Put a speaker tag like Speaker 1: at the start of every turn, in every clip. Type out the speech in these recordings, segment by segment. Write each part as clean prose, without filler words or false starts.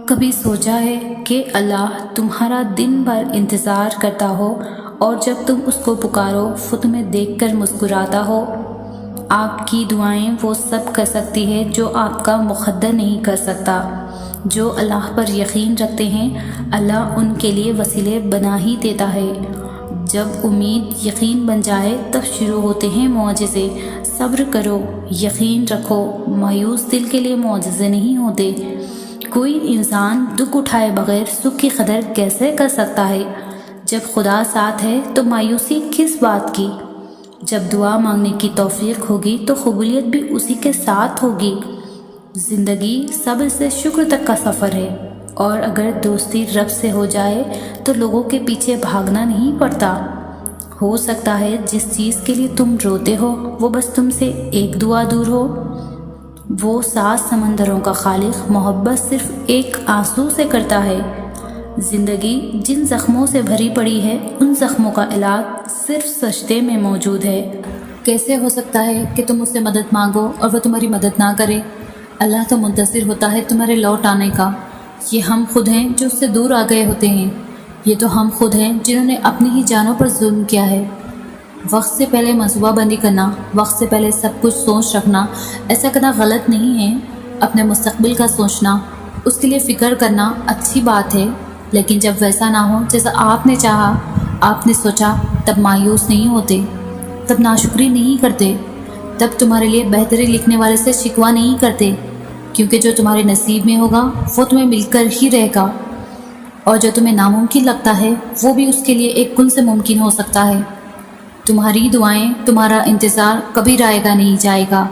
Speaker 1: کبھی سوچا ہے کہ اللہ تمہارا دن بھر انتظار کرتا ہو اور جب تم اس کو پکارو وہ تمہیں دیکھ کر مسکراتا ہو؟ آپ کی دعائیں وہ سب کر سکتی ہے جو آپ کا مقدر نہیں کر سکتا۔ جو اللہ پر یقین رکھتے ہیں اللہ ان کے لیے وسیلے بنا ہی دیتا ہے۔ جب امید یقین بن جائے تب شروع ہوتے ہیں معجزے۔ صبر کرو، یقین رکھو، مایوس دل کے لیے معجزے نہیں ہوتے۔ کوئی انسان دکھ اٹھائے بغیر سکھ کی قدر کیسے کر سکتا ہے؟ جب خدا ساتھ ہے تو مایوسی کس بات کی؟ جب دعا مانگنے کی توفیق ہوگی تو قبولیت بھی اسی کے ساتھ ہوگی۔ زندگی صبر سے شکر تک کا سفر ہے، اور اگر دوستی رب سے ہو جائے تو لوگوں کے پیچھے بھاگنا نہیں پڑتا۔ ہو سکتا ہے جس چیز کے لیے تم روتے ہو وہ بس تم سے ایک دعا دور ہو۔ وہ 7 سمندروں کا خالق محبت صرف ایک آنسو سے کرتا ہے۔ زندگی جن زخموں سے بھری پڑی ہے ان زخموں کا علاج صرف سجدے میں موجود ہے۔ کیسے ہو سکتا ہے کہ تم اس سے مدد مانگو اور وہ تمہاری مدد نہ کرے؟ اللہ تو منتظر ہوتا ہے تمہارے لوٹ آنے کا۔ یہ ہم خود ہیں جو اس سے دور آ گئے ہوتے ہیں۔ یہ تو ہم خود ہیں جنہوں نے اپنی ہی جانوں پر ظلم کیا ہے۔ وقت سے پہلے منصوبہ بندی کرنا، وقت سے پہلے سب کچھ سوچ رکھنا، ایسا کرنا غلط نہیں ہے۔ اپنے مستقبل کا سوچنا، اس کے لیے فکر کرنا اچھی بات ہے، لیکن جب ویسا نہ ہو جیسا آپ نے چاہا، آپ نے سوچا، تب مایوس نہیں ہوتے، تب ناشکری نہیں کرتے، تب تمہارے لیے بہتری لکھنے والے سے شکوہ نہیں کرتے، کیونکہ جو تمہارے نصیب میں ہوگا وہ تمہیں مل کر ہی رہے گا، اور جو تمہیں ناممکن لگتا ہے وہ بھی اس کے لیے ایک کن سے ممکن ہو سکتا ہے۔ تمہاری دعائیں، تمہارا انتظار کبھی رائے گا نہیں جائے گا۔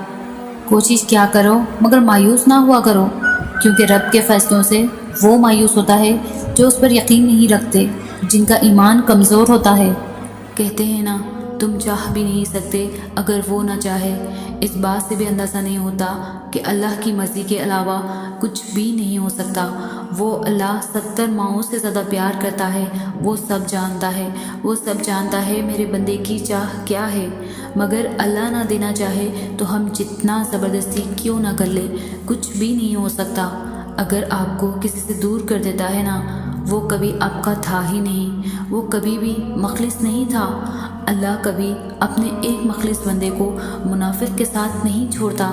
Speaker 1: کوشش کیا کرو مگر مایوس نہ ہوا کرو، کیونکہ رب کے فیصلوں سے وہ مایوس ہوتا ہے جو اس پر یقین نہیں رکھتے، جن کا ایمان کمزور ہوتا ہے۔ کہتے ہیں نا، تم چاہ بھی نہیں سکتے اگر وہ نہ چاہے۔ اس بات سے بھی اندازہ نہیں ہوتا کہ اللہ کی مرضی کے علاوہ کچھ بھی نہیں ہو سکتا۔ وہ اللہ 70 ماؤں سے زیادہ پیار کرتا ہے۔ وہ سب جانتا ہے، وہ سب جانتا ہے میرے بندے کی چاہ کیا ہے، مگر اللہ نہ دینا چاہے تو ہم جتنا زبردستی کیوں نہ کر لے کچھ بھی نہیں ہو سکتا۔ اگر آپ کو کسی سے دور کر دیتا ہے نا، وہ کبھی آپ کا تھا ہی نہیں، وہ کبھی بھی مخلص نہیں تھا۔ اللہ کبھی اپنے ایک مخلص بندے کو منافق کے ساتھ نہیں چھوڑتا،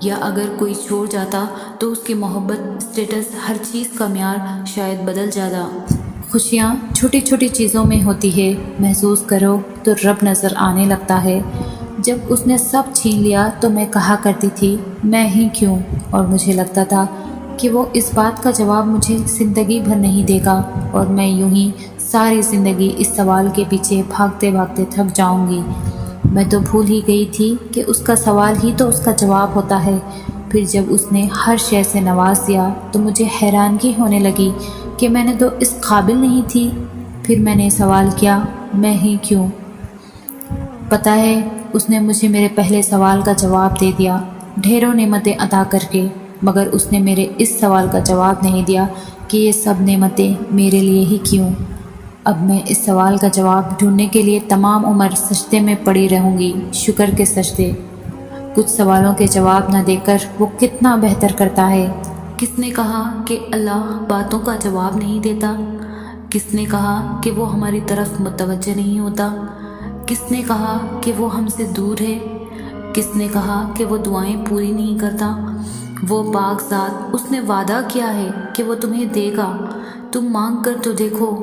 Speaker 1: یا اگر کوئی چھوڑ جاتا تو اس کی محبت، اسٹیٹس، ہر چیز کا معیار شاید بدل جاتا۔ خوشیاں چھوٹی چھوٹی چیزوں میں ہوتی ہے، محسوس کرو تو رب نظر آنے لگتا ہے۔ جب اس نے سب چھین لیا تو میں کہا کرتی تھی میں ہی کیوں، اور مجھے لگتا تھا کہ وہ اس بات کا جواب مجھے زندگی بھر نہیں دے گا، اور میں یوں ہی ساری زندگی اس سوال کے پیچھے بھاگتے بھاگتے تھک جاؤں گی۔ میں تو بھول ہی گئی تھی کہ اس کا سوال ہی تو اس کا جواب ہوتا ہے۔ پھر جب اس نے ہر شے سے نواز دیا تو مجھے حیرانگی ہونے لگی کہ میں نے تو اس قابل نہیں تھی۔ پھر میں نے سوال کیا، میں ہی کیوں؟ پتہ ہے اس نے مجھے میرے پہلے سوال کا جواب دے دیا، ڈھیروں نعمتیں عطا کر کے، مگر اس نے میرے اس سوال کا جواب نہیں دیا کہ یہ سب نعمتیں میرے لیے ہی کیوں۔ اب میں اس سوال کا جواب ڈھونڈنے کے لیے تمام عمر سجدے میں پڑی رہوں گی، شکر کے سجدے۔ کچھ سوالوں کے جواب نہ دے کر وہ کتنا بہتر کرتا ہے۔ کس نے کہا کہ اللہ باتوں کا جواب نہیں دیتا؟ کس نے کہا کہ وہ ہماری طرف متوجہ نہیں ہوتا؟ کس نے کہا کہ وہ ہم سے دور ہے؟ کس نے کہا کہ وہ دعائیں پوری نہیں کرتا؟ وہ پاک ذات، اس نے وعدہ کیا ہے کہ وہ تمہیں دے گا۔ تم مانگ کر تو دیکھو۔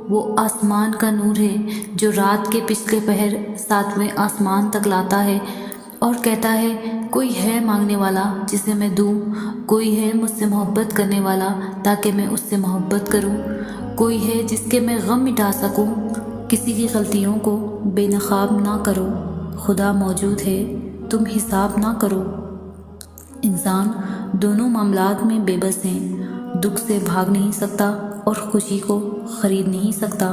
Speaker 1: وہ آسمان کا نور ہے جو رات کے پچھلے پہر 7ویں آسمان تک لاتا ہے اور کہتا ہے کوئی ہے مانگنے والا جسے میں دوں، کوئی ہے مجھ سے محبت کرنے والا تاکہ میں اس سے محبت کروں، کوئی ہے جس کے میں غم مٹا سکوں۔ کسی کی غلطیوں کو بے نقاب نہ کرو، خدا موجود ہے، تم حساب نہ کرو۔ انسان دونوں معاملات میں بے بس ہیں، دکھ سے بھاگ نہیں سکتا اور خوشی کو خرید نہیں سکتا۔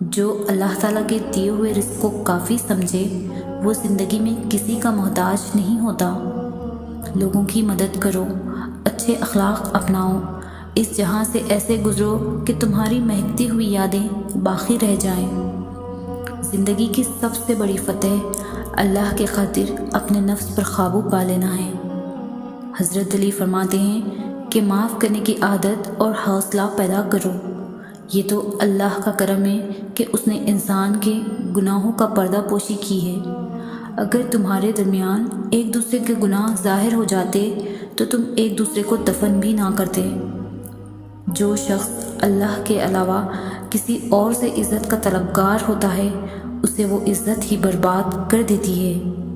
Speaker 1: جو اللہ تعالیٰ کے دیے ہوئے رزق کو کافی سمجھے وہ زندگی میں کسی کا محتاج نہیں ہوتا۔ لوگوں کی مدد کرو، اچھے اخلاق اپناؤ، اس جہاں سے ایسے گزرو کہ تمہاری مہکتی ہوئی یادیں باقی رہ جائیں۔ زندگی کی سب سے بڑی فتح اللہ کے خاطر اپنے نفس پر قابو پا لینا ہے۔ حضرت علی فرماتے ہیں کہ معاف کرنے کی عادت اور حوصلہ پیدا کرو۔ یہ تو اللہ کا کرم ہے کہ اس نے انسان کے گناہوں کا پردہ پوشی کی ہے۔ اگر تمہارے درمیان ایک دوسرے کے گناہ ظاہر ہو جاتے تو تم ایک دوسرے کو دفن بھی نہ کرتے۔ جو شخص اللہ کے علاوہ کسی اور سے عزت کا طلبگار ہوتا ہے اسے وہ عزت ہی برباد کر دیتی ہے۔